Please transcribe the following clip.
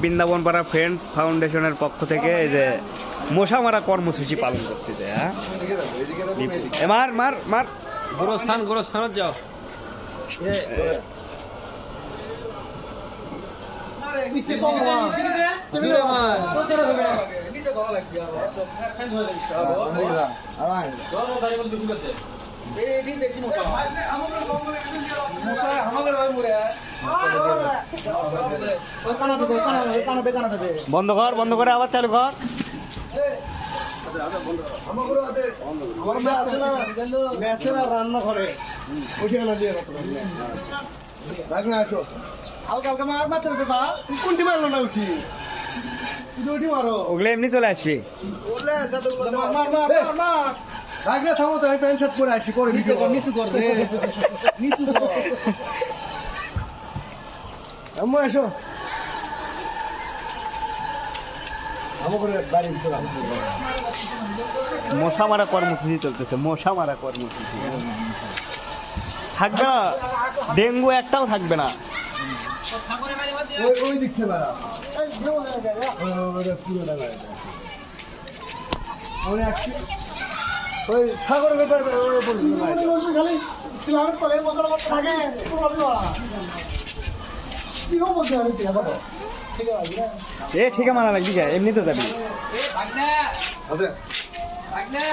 বৃন্দাবন পাড়া ফ্রেন্ডস ফাউন্ডেশনের পক্ষ থেকে এই যে মশা মারা কর্মসূচি পালন করতেছে। হ্যাঁ, মার মার মার গোরস্থান যাও। বন্ধ করে আবার চালু কর। রান্না করে কোনটি মারলো না উঠি উঠি মারো ওগুলো এমনি চলে আসবি। থামো তো আমি প্যান্ট শার্ট পরে আসি করে নিচু কর রে নিচু কর আম্মু এসো মশা মারা কর্মসূচি চলতেছে, মশা মারা কর্মসূচি থাকবে না, ডেঙ্গু একটাও থাকবে না। ওই দিক থেকে ওই সাগরের ব্যাপারে খালি সিলামের তলে মশার মতো থাকে কি হোক বলতে পারি ঠিক আছে এ ঠিক মানা লাগবি, এমনি তো যাবি। আচ্ছা